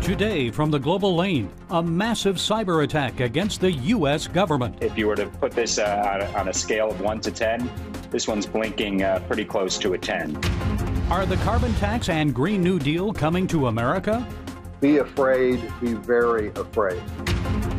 Today from the Global Lane, a massive cyber attack against the U.S. government. If you were to put this on a scale of 1 to 10, this one's blinking pretty close to a 10. Are the carbon tax and Green New Deal coming to America? Be afraid, be very afraid.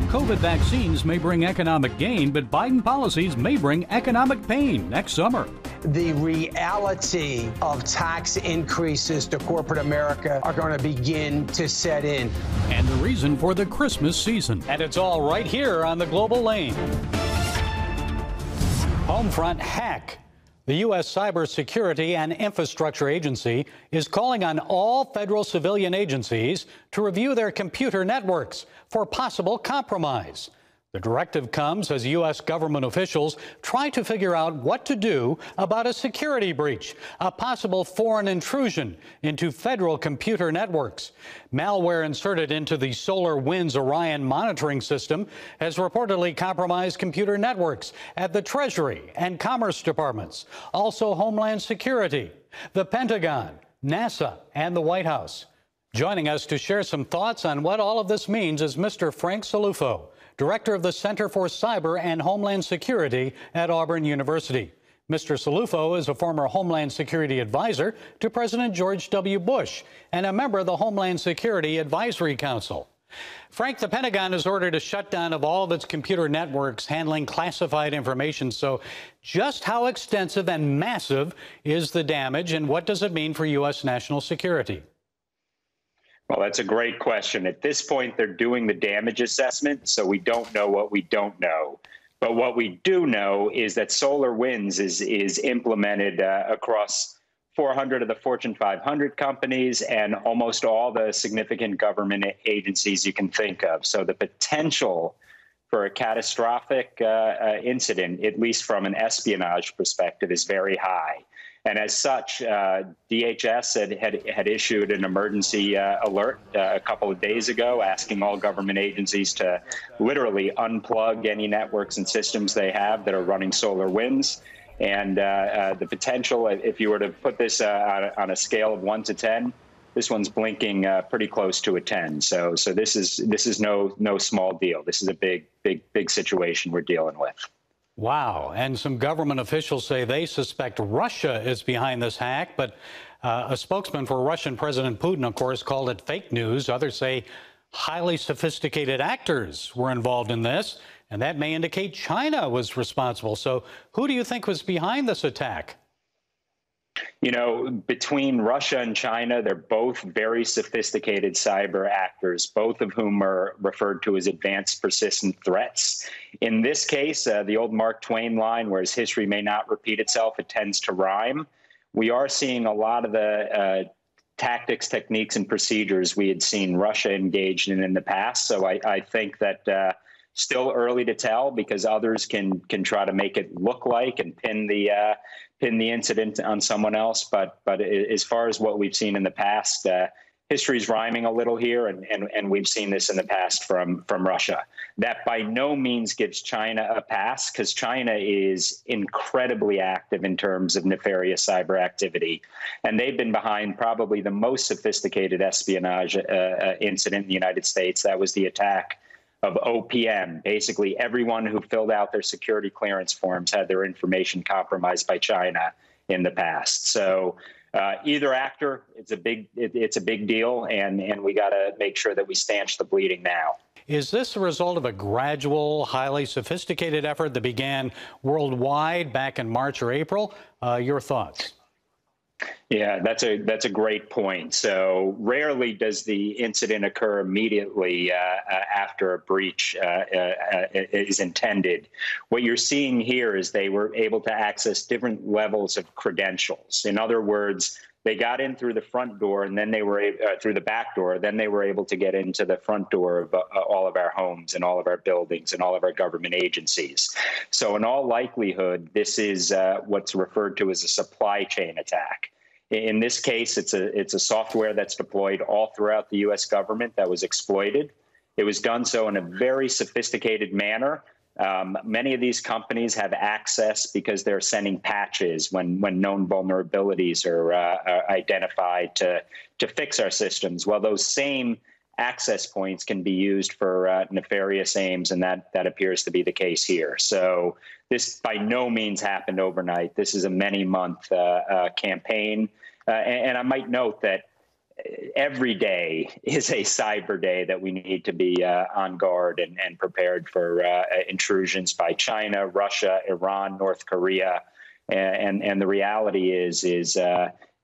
COVID vaccines may bring economic gain, but Biden policies may bring economic pain next summer. The reality of tax increases to corporate America are going to begin to set in. And the reason for the Christmas season. And it's all right here on the Global Lane. Homefront Hack. The U.S. Cybersecurity and Infrastructure Agency is calling on all federal civilian agencies to review their computer networks for possible compromise. The directive comes as U.S. government officials try to figure out what to do about a security breach, a possible foreign intrusion into federal computer networks. Malware inserted into the SolarWinds Orion monitoring system has reportedly compromised computer networks at the Treasury and Commerce Departments, also Homeland Security, the Pentagon, NASA, and the White House. Joining us to share some thoughts on what all of this means is Mr. Frank Salufo, Director of the Center for Cyber and Homeland Security at Auburn University. Mr. Salufo is a former Homeland Security advisor to President George W. Bush and a member of the Homeland Security Advisory Council. Frank, the Pentagon has ordered a shutdown of all of its computer networks handling classified information. So just how extensive and massive is the damage, and what does it mean for U.S. national security? Well, that's a great question. At this point, they're doing the damage assessment, so we don't know what we don't know. But what we do know is that SolarWinds is implemented across 400 of the Fortune 500 companies and almost all the significant government agencies you can think of. So the potential for a catastrophic incident, at least from an espionage perspective, is very high. And as such, DHS had issued an emergency alert a couple of days ago, asking all government agencies to literally unplug any networks and systems they have that are running SolarWinds. And the potential, if you were to put this on a scale of 1 to 10, this one's blinking pretty close to a 10. So this is no small deal. This is a big situation we're dealing with. Wow. And some government officials say they suspect Russia is behind this hack, but a spokesman for Russian President Putin, of course, called it fake news. Others say highly sophisticated actors were involved in this, and that may indicate China was responsible. So who do you think was behind this attack? You know, between Russia and China, they're both very sophisticated cyber actors, both of whom are referred to as advanced persistent threats. In this case, the old Mark Twain line, whereas history may not repeat itself, it tends to rhyme. We are seeing a lot of the tactics, techniques, and procedures we had seen Russia engaged in the past. So I think that still early to tell, because others can try to make it look like and pin the incident on someone else. But as far as what we've seen in the past, history's rhyming a little here, and we've seen this in the past from Russia. That by no means gives China a pass, because China is incredibly active in terms of nefarious cyber activity. And they've been behind probably the most sophisticated espionage incident in the United States. That was the attack of OPM. Basically, everyone who filled out their security clearance forms had their information compromised by China in the past. So either actor, it's a big deal, and we got to make sure that we stanch the bleeding now. Is this a result of a gradual, highly sophisticated effort that began worldwide back in March or April? Your thoughts? Yeah, that's a great point. So rarely does the incident occur immediately after a breach is intended. What you're seeing here is they were able to access different levels of credentials. In other words, they got in through the front door, and then they were through the back door. Then they were able to get into the front door of all of our homes and all of our buildings and all of our government agencies. So in all likelihood, this is what's referred to as a supply chain attack. In this case, it's a software that's deployed all throughout the U.S. government that was exploited. It was done so in a very sophisticated manner. Many of these companies have access because they're sending patches when known vulnerabilities are identified to fix our systems. Well, those same access points can be used for nefarious aims, and that appears to be the case here. So this by no means happened overnight. This is a many-month campaign, and I might note that every day is a cyber day that we need to be on guard and prepared for intrusions by China, Russia, Iran, North Korea, and the reality is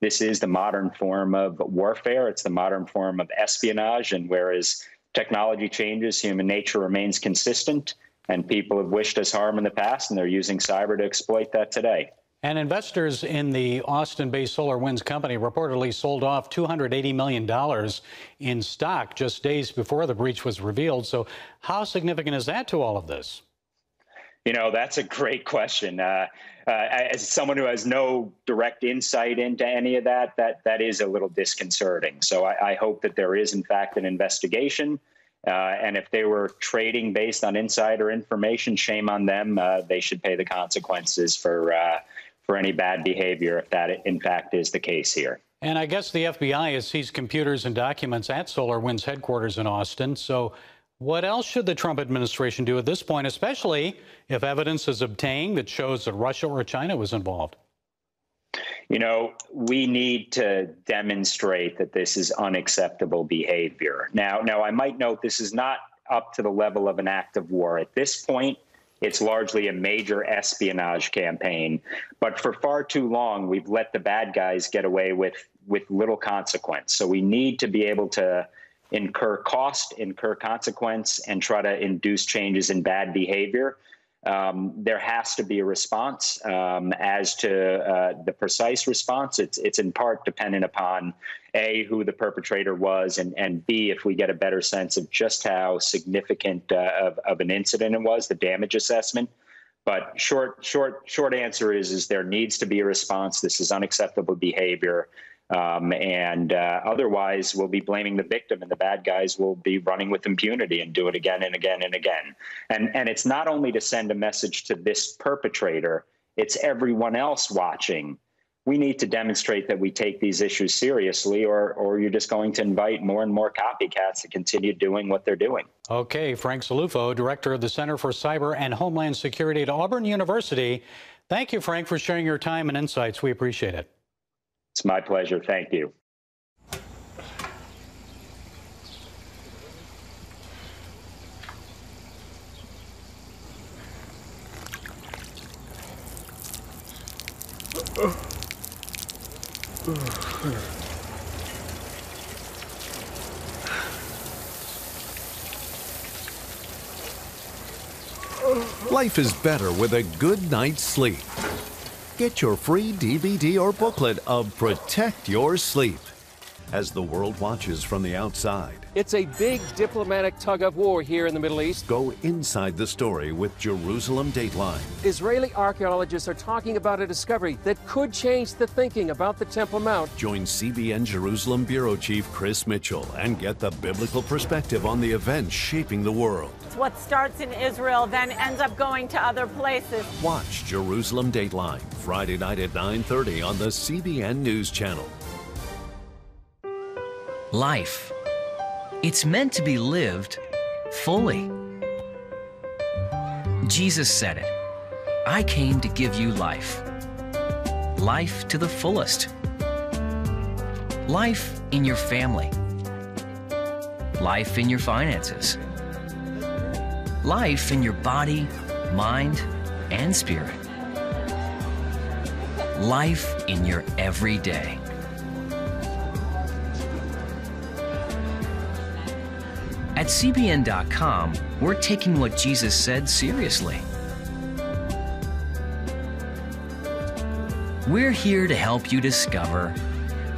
this is the modern form of warfare. It's the modern form of espionage. And whereas technology changes, human nature remains consistent. And people have wished us harm in the past, and they're using cyber to exploit that today. And investors in the Austin-based SolarWinds company reportedly sold off $280 million in stock just days before the breach was revealed. So how significant is that to all of this? You know, that's a great question. As someone who has no direct insight into any of that is a little disconcerting. So I hope that there is, in fact, an investigation. And if they were trading based on insider information, shame on them. They should pay the consequences for any bad behavior if that, in fact, is the case here. And I guess the FBI has seized computers and documents at SolarWinds headquarters in Austin. So what else should the Trump administration do at this point, especially if evidence is obtained that shows that Russia or China was involved? You know, we need to demonstrate that this is unacceptable behavior. Now, I might note this is not up to the level of an act of war. At this point, it's largely a major espionage campaign. But for far too long, we've let the bad guys get away with little consequence. So we need to be able to incur cost, incur consequence, and try to induce changes in bad behavior. There has to be a response. As to the precise response, it's in part dependent upon A, who the perpetrator was, and B, if we get a better sense of just how significant of an incident it was, the damage assessment. But short answer is there needs to be a response. This is unacceptable behavior. Otherwise, we'll be blaming the victim, and the bad guys will be running with impunity and do it again and again and again. And it's not only to send a message to this perpetrator, it's everyone else watching. We need to demonstrate that we take these issues seriously, or you're just going to invite more and more copycats to continue doing what they're doing. Okay, Frank Zalufo, director of the Center for Cyber and Homeland Security at Auburn University. Thank you, Frank, for sharing your time and insights. We appreciate it. It's my pleasure. Thank you. Life is better with a good night's sleep. Get your free DVD or booklet of Protect Your Sleep as the world watches from the outside. It's a big diplomatic tug of war here in the Middle East. Go inside the story with Jerusalem Dateline. Israeli archaeologists are talking about a discovery that could change the thinking about the Temple Mount. Join CBN Jerusalem Bureau Chief Chris Mitchell and get the biblical perspective on the events shaping the world. What starts in Israel then ends up going to other places. Watch Jerusalem Dateline Friday night at 9:30 on the CBN News Channel. Life. It's meant to be lived fully. Jesus said it. I came to give you life. Life to the fullest. Life in your family. Life in your finances. Life in your body, mind, and spirit. Life in your everyday. At CBN.com, we're taking what Jesus said seriously. We're here to help you discover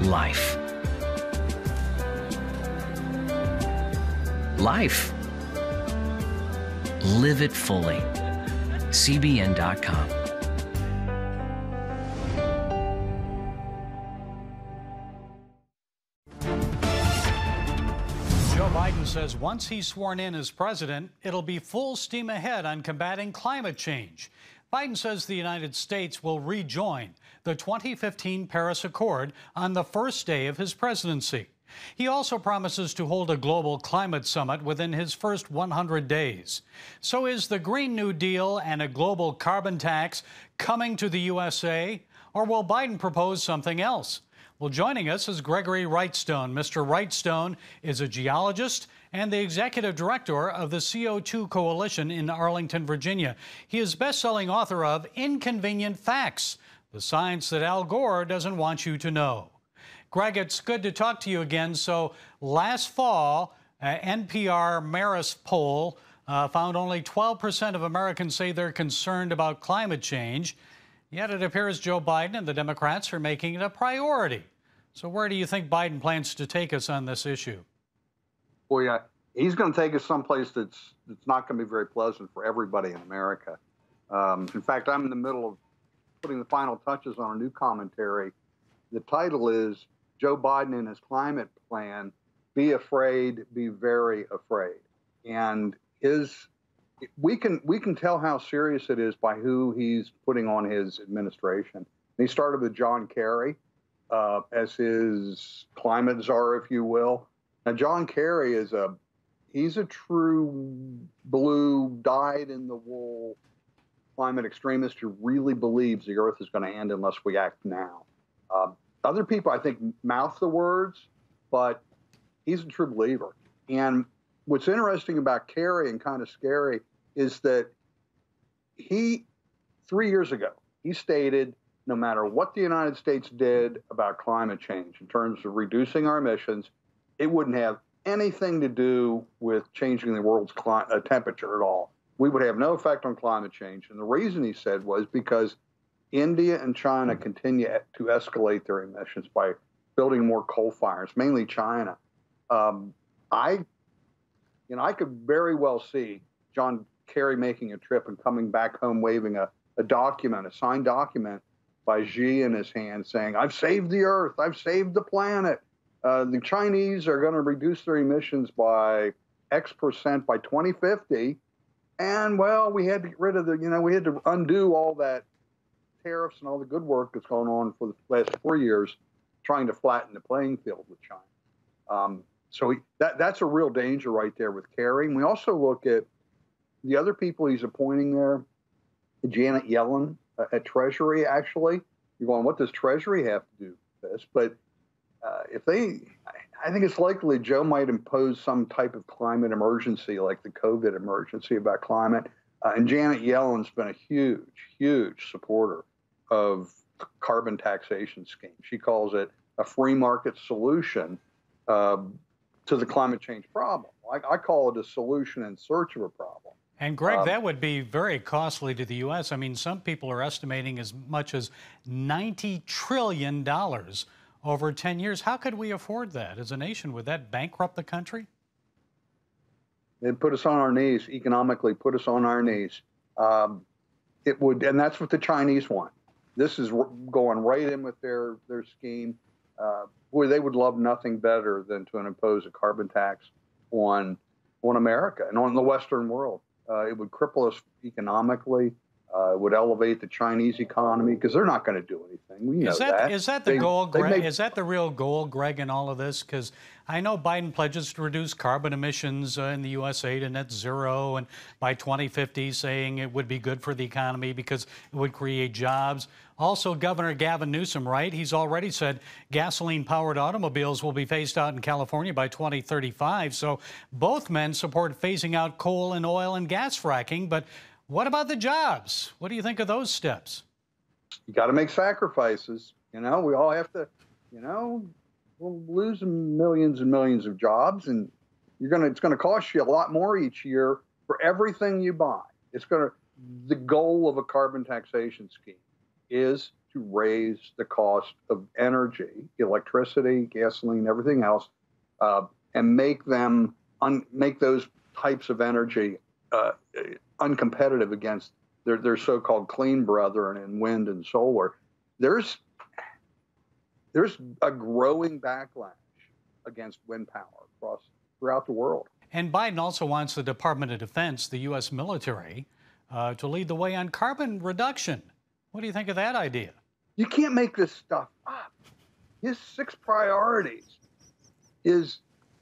life. Life. Live it fully. CBN.com. Joe Biden says once he's sworn in as president, it'll be full steam ahead on combating climate change. Biden says the United States will rejoin the 2015 Paris Accord on the first day of his presidency. He also promises to hold a global climate summit within his first 100 days. So is the Green New Deal and a global carbon tax coming to the USA? Or will Biden propose something else? Well, joining us is Gregory Wrightstone. Mr. Wrightstone is a geologist and the executive director of the CO2 Coalition in Arlington, Virginia. He is best-selling author of Inconvenient Facts, the science that Al Gore doesn't want you to know. Greg, it's good to talk to you again. So last fall, NPR Marist poll found only 12% of Americans say they're concerned about climate change. Yet it appears Joe Biden and the Democrats are making it a priority. So where do you think Biden plans to take us on this issue? Well, yeah, he's going to take us someplace that's not going to be very pleasant for everybody in America. In fact, I'm in the middle of putting the final touches on a new commentary. The title is Joe Biden and his climate plan, be afraid, be very afraid. And we can tell how serious it is by who he's putting on his administration. He started with John Kerry as his climate czar, if you will. Now, John Kerry he's a true blue, dyed-in-the-wool climate extremist who really believes the Earth is going to end unless we act now. Other people, I think, mouth the words, but he's a true believer. And what's interesting about Kerry and kind of scary is that 3 years ago, he stated no matter what the United States did about climate change in terms of reducing our emissions, it wouldn't have anything to do with changing the world's temperature at all. We would have no effect on climate change. And the reason he said was because India and China continue to escalate their emissions by building more coal fires, mainly China. I could very well see John Kerry making a trip and coming back home waving a signed document by Xi in his hand saying, I've saved the Earth, I've saved the planet. The Chinese are going to reduce their emissions by X% by 2050. And, well, we had to get rid of we had to undo all that tariffs and all the good work that's going on for the last 4 years trying to flatten the playing field with China. So that's a real danger right there with Kerry. And we also look at the other people he's appointing there, Janet Yellen at Treasury, actually. You're going, what does Treasury have to do with this? But I think it's likely Joe might impose some type of climate emergency like the COVID emergency about climate. And Janet Yellen's been a huge, huge supporter of carbon taxation scheme. She calls it a free market solution to the climate change problem. I call it a solution in search of a problem. And Greg, that would be very costly to the U.S. I mean, some people are estimating as much as $90 trillion over 10 years. How could we afford that as a nation? Would that bankrupt the country? It'd put us on our knees, economically put us on our knees. It would, and that's what the Chinese want. This is going right in with their scheme. Boy, they would love nothing better than to impose a carbon tax on America and on the Western world. It would cripple us economically. It would elevate the Chinese economy because they're not going to do anything. We know that. Is that the goal, Greg? Is that the real goal, Greg, in all of this? Because I know Biden pledges to reduce carbon emissions in the USA to net zero, and by 2050, saying it would be good for the economy because it would create jobs. Also, Governor Gavin Newsom, right? He's already said gasoline-powered automobiles will be phased out in California by 2035. So both men support phasing out coal and oil and gas fracking, but what about the jobs? What do you think of those steps? You got to make sacrifices. We all have to, we'll lose millions and millions of jobs, and it's going to cost you a lot more each year for everything you buy. The goal of a carbon taxation scheme is to raise the cost of energy, electricity, gasoline, everything else, and make those types of energy uncompetitive against their so-called clean brethren in wind and solar. There's a growing backlash against wind power throughout the world. And Biden also wants the Department of Defense, the U.S. military, to lead the way on carbon reduction. What do you think of that idea? You can't make this stuff up. His 6 priorities is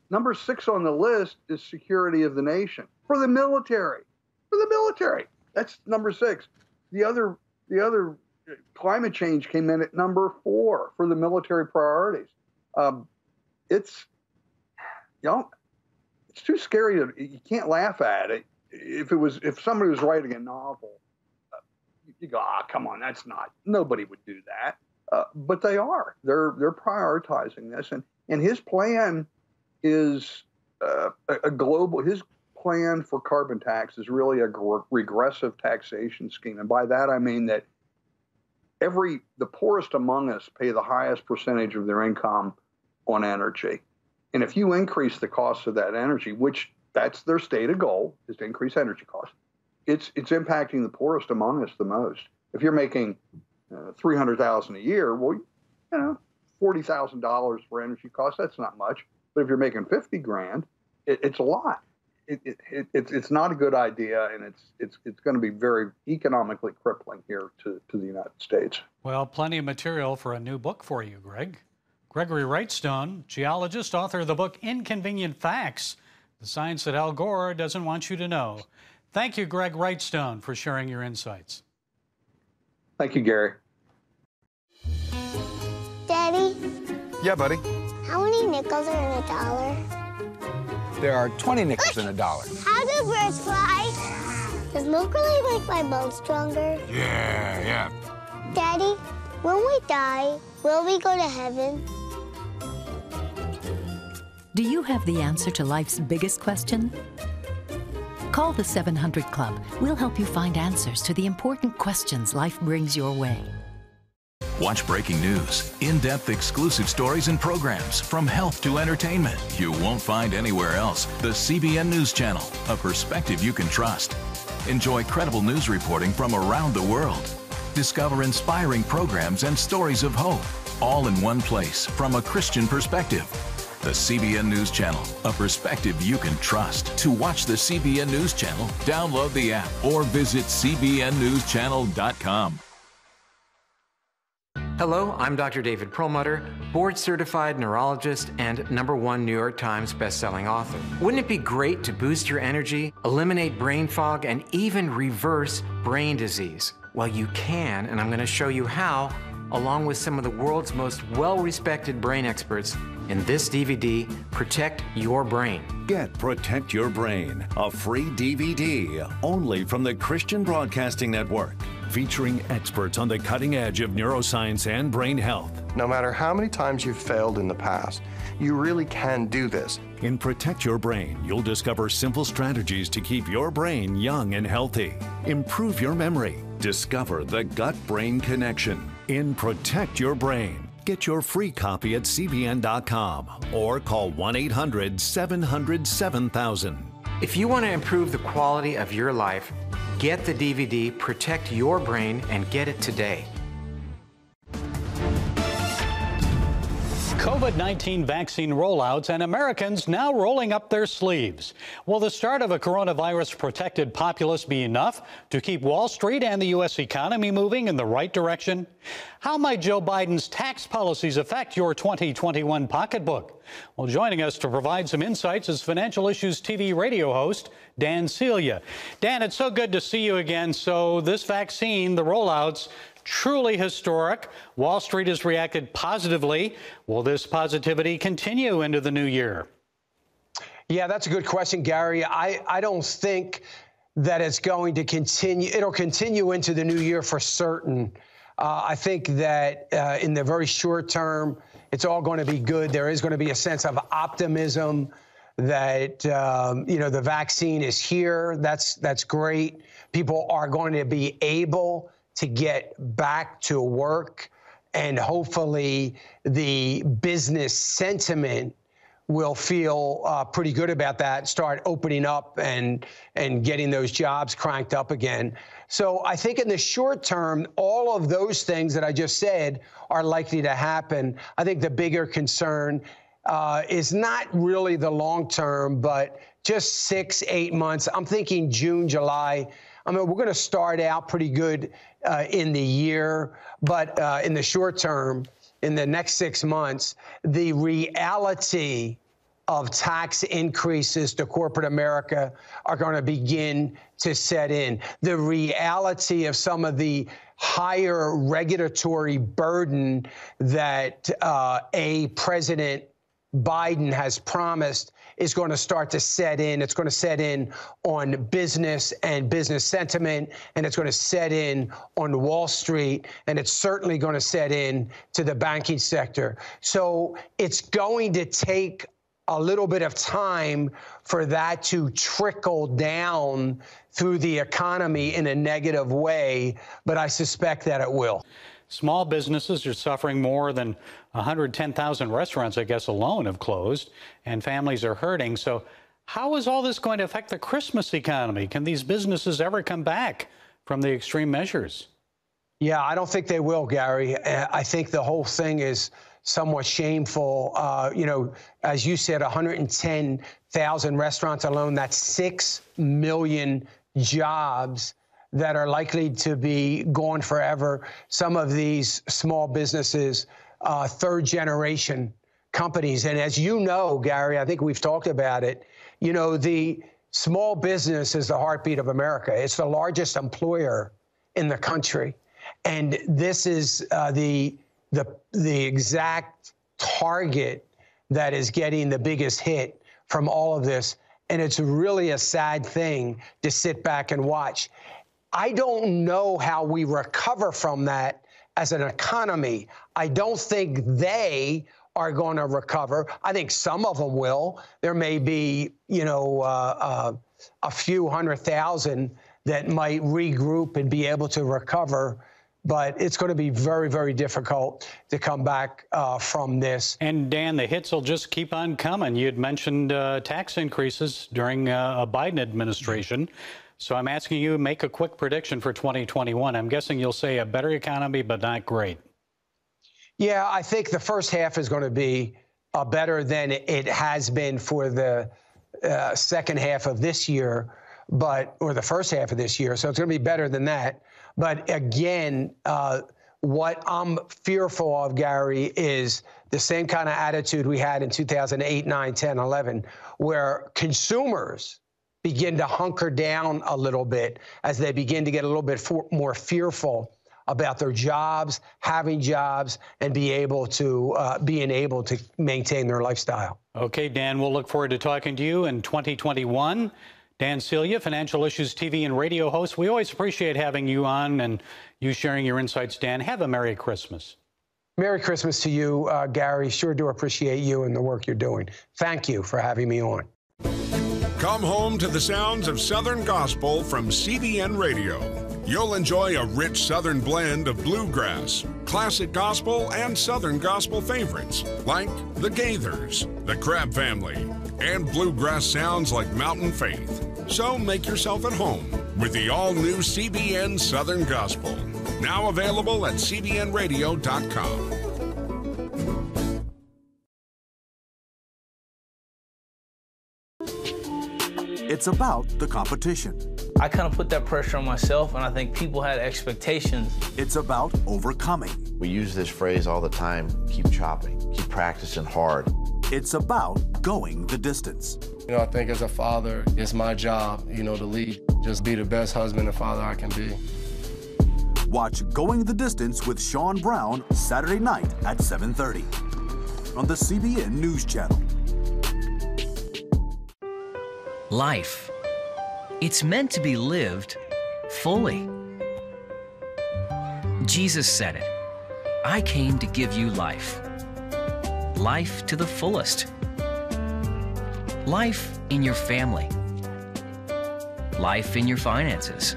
number 6 on the list is security of the nation for the military. For the military, that's number 6. The other climate change came in at number 4 for the military priorities. It's too scary you can't laugh at it. If somebody was writing a novel, you go, come on, nobody would do that. But they are. They're prioritizing this, and his plan is a global. His plan for carbon tax is really a regressive taxation scheme, and by that I mean that the poorest among us pay the highest percentage of their income on energy, and if you increase the cost of that energy, which that's their stated goal, is to increase energy costs, it's impacting the poorest among us the most. If you're making $300,000 a year, well, $40,000 for energy costs, that's not much. But if you're making $50,000, it's a lot. It's not a good idea, and it's going to be very economically crippling here to the United States. Well, plenty of material for a new book for you, Greg. Gregory Wrightstone, geologist, author of the book Inconvenient Facts, the science that Al Gore doesn't want you to know. Thank you, Greg Wrightstone, for sharing your insights. Thank you, Gary. Daddy? Yeah, buddy? How many nickels are in a dollar? There are 20 nickels in a dollar. How do birds fly? Does milk really make my bones stronger? Yeah. Daddy, when we die, will we go to heaven? Do you have the answer to life's biggest question? Call the 700 Club. We'll help you find answers to the important questions life brings your way. Watch breaking news, in-depth exclusive stories and programs from health to entertainment you won't find anywhere else. The CBN News Channel, a perspective you can trust. Enjoy credible news reporting from around the world. Discover inspiring programs and stories of hope, all in one place from a Christian perspective. The CBN News Channel, a perspective you can trust. To watch the CBN News Channel, download the app or visit cbnnewschannel.com. Hello, I'm Dr. David Perlmutter, board-certified neurologist and #1 New York Times bestselling author. Wouldn't it be great to boost your energy, eliminate brain fog, and even reverse brain disease? Well, you can, and I'm going to show you how, along with some of the world's most well-respected brain experts, in this DVD, Protect Your Brain. Get Protect Your Brain, a free DVD only from the Christian Broadcasting Network, featuring experts on the cutting edge of neuroscience and brain health. No matter how many times you've failed in the past, you really can do this. In Protect Your Brain, you'll discover simple strategies to keep your brain young and healthy. Improve your memory. Discover the gut-brain connection. In Protect Your Brain. Get your free copy at cbn.com or call 1-800-700-7000. If you want to improve the quality of your life, get the DVD Protect Your Brain and get it today. COVID-19 vaccine rollouts and Americans now rolling up their sleeves. Will the start of a coronavirus-protected populace be enough to keep Wall Street and the U.S. economy moving in the right direction? How might Joe Biden's tax policies affect your 2021 pocketbook? Well, joining us to provide some insights is Financial Issues TV radio host Dan Celia. Dan, it's so good to see you again. So this vaccine, the rollouts, truly historic. Wall Street has reacted positively. Will this positivity continue into the new year? Yeah, that's a good question, Gary. I don't think that it's going to continue. It'll continue into the new year for certain. I think that in the very short term, it's all going to be good. There is going to be a sense of optimism that, the vaccine is here. That's great. People are going to be able to get back to work, and hopefully the business sentiment will feel pretty good about that, start opening up and getting those jobs cranked up again. So I think in the short term, all of those things that I just said are likely to happen. I think the bigger concern is not really the long term, but just 6-8 months. I'm thinking June, July. I mean, we're going to start out pretty good in the year, but in the short term, in the next 6 months, the reality of tax increases to corporate America are going to begin to set in. The reality of some of the higher regulatory burden that President Biden has promised is going to start to set in. It's going to set in on business and business sentiment, and it's going to set in on Wall Street, and it's certainly going to set in to the banking sector. So it's going to take a little bit of time for that to trickle down through the economy in a negative way, but I suspect that it will. Small businesses are suffering. More than 110,000 restaurants, I guess, alone have closed, and families are hurting. So how is all this going to affect the Christmas economy? Can these businesses ever come back from the extreme measures? Yeah, I don't think they will, Gary. I think the whole thing is somewhat shameful. You know, as you said, 110,000 restaurants alone, that's 6 million jobs that are likely to be gone forever. Some of these small businesses, third generation companies. And as you know, Gary, I think we've talked about it, you know, the small business is the heartbeat of America. It's the largest employer in the country. And this is the exact target that is getting the biggest hit from all of this. And it's really a sad thing to sit back and watch. I don't know how we recover from that as an economy. I don't think they are going to recover. I think some of them will. There may be, you know, a few 100,000 that might regroup and be able to recover. But it's going to be very, very difficult to come back from this. And Dan, the hits will just keep on coming. You had mentioned tax increases during a Biden administration. So I'm asking you to make a quick prediction for 2021. I'm guessing you'll say a better economy, but not great. Yeah, I think the first half is going to be better than it has been for the second half of this year, or the first half of this year. So it's going to be better than that. But again, what I'm fearful of, Gary, is the same kind of attitude we had in 2008, 9, 10, 11, where consumers begin to hunker down a little bit as they begin to get a little bit more fearful about their jobs, having jobs, and being able to maintain their lifestyle. Okay, Dan, we'll look forward to talking to you in 2021. Dan Celia, Financial Issues TV and radio host. We always appreciate having you on and you sharing your insights, Dan. Have a Merry Christmas. Merry Christmas to you, Gary. Sure do appreciate you and the work you're doing. Thank you for having me on. Come home to the sounds of Southern Gospel from CBN Radio. You'll enjoy a rich Southern blend of bluegrass, classic gospel, and Southern gospel favorites like the Gaithers, the Crabb Family, and bluegrass sounds like Mountain Faith. So make yourself at home with the all-new CBN Southern Gospel, now available at cbnradio.com. It's about the competition. I kind of put that pressure on myself, and I think people had expectations. It's about overcoming. We use this phrase all the time, keep chopping, keep practicing hard. It's about going the distance. You know, I think as a father, it's my job, you know, to lead, just be the best husband and father I can be. Watch Going the Distance with Sean Brown Saturday night at 7:30 on the CBN News Channel. Life. It's meant to be lived fully. Jesus said it. I came to give you life. Life to the fullest. Life in your family. Life in your finances.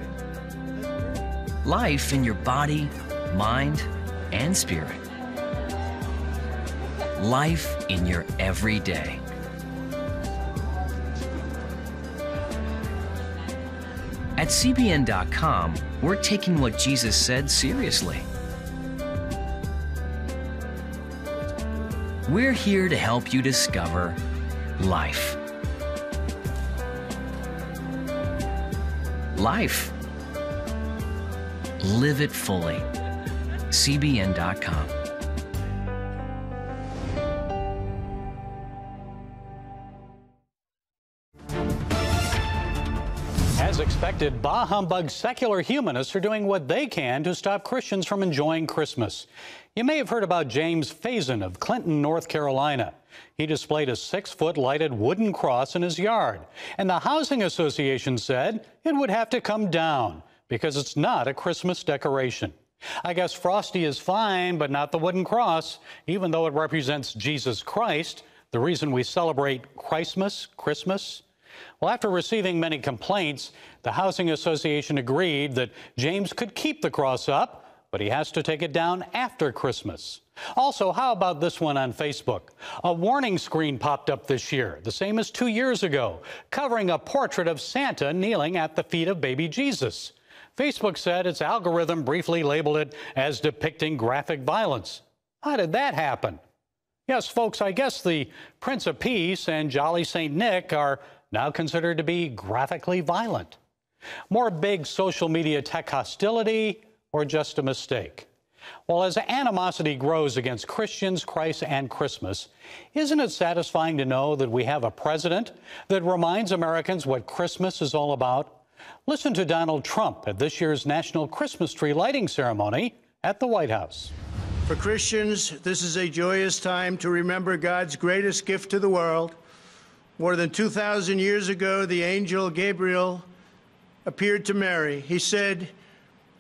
Life in your body, mind, and spirit. Life in your everyday. At CBN.com, we're taking what Jesus said seriously. We're here to help you discover life. Life. Live it fully. CBN.com. As expected, bah humbug secular humanists are doing what they can to stop Christians from enjoying Christmas. You may have heard about James Faison of Clinton, North Carolina. He displayed a 6-foot lighted wooden cross in his yard, and the Housing Association said it would have to come down because it's not a Christmas decoration. I guess Frosty is fine, but not the wooden cross, even though it represents Jesus Christ, the reason we celebrate Christmas. Well, after receiving many complaints, the Housing Association agreed that James could keep the cross up, but he has to take it down after Christmas. Also, how about this one on Facebook? A warning screen popped up this year, the same as 2 years ago, covering a portrait of Santa kneeling at the feet of baby Jesus. Facebook said its algorithm briefly labeled it as depicting graphic violence. How did that happen? Yes, folks, I guess the Prince of Peace and Jolly St. Nick are now considered to be graphically violent. More big social media tech hostility or just a mistake? Well, as animosity grows against Christians, Christ, and Christmas, isn't it satisfying to know that we have a president that reminds Americans what Christmas is all about? Listen to Donald Trump at this year's National Christmas Tree Lighting Ceremony at the White House. For Christians, this is a joyous time to remember God's greatest gift to the world. More than 2,000 years ago, the angel Gabriel appeared to Mary. He said,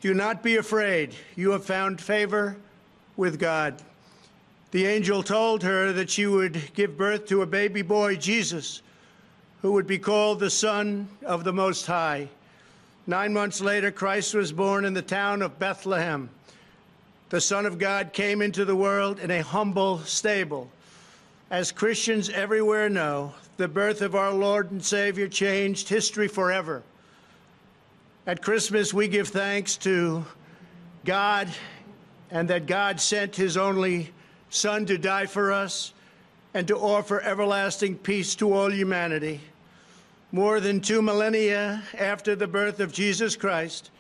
"Do not be afraid. You have found favor with God." The angel told her that she would give birth to a baby boy, Jesus, who would be called the Son of the Most High. 9 months later, Christ was born in the town of Bethlehem. The Son of God came into the world in a humble stable. As Christians everywhere know, the birth of our Lord and Savior changed history forever. At Christmas, we give thanks to God and that God sent his only Son to die for us and to offer everlasting peace to all humanity. More than 2 millennia after the birth of Jesus Christ,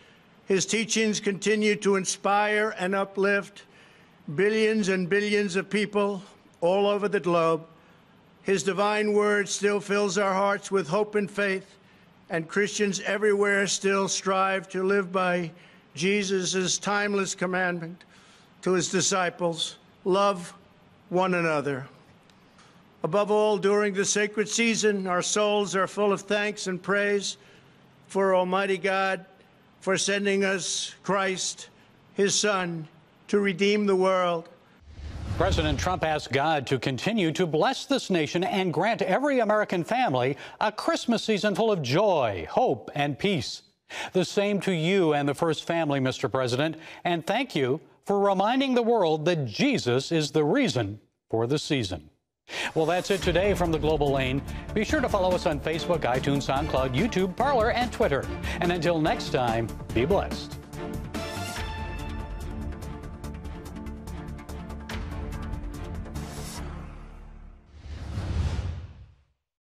his teachings continue to inspire and uplift billions and billions of people all over the globe. His divine word still fills our hearts with hope and faith, and Christians everywhere still strive to live by Jesus' timeless commandment to his disciples: love one another. Above all, during the sacred season, our souls are full of thanks and praise for Almighty God for sending us Christ, his Son, to redeem the world. President Trump asked God to continue to bless this nation and grant every American family a Christmas season full of joy, hope, and peace. The same to you and the first family, Mr. President, and thank you for reminding the world that Jesus is the reason for the season. Well, that's it today from the Global Lane. Be sure to follow us on Facebook, iTunes, SoundCloud, YouTube, Parler, and Twitter. And until next time, be blessed.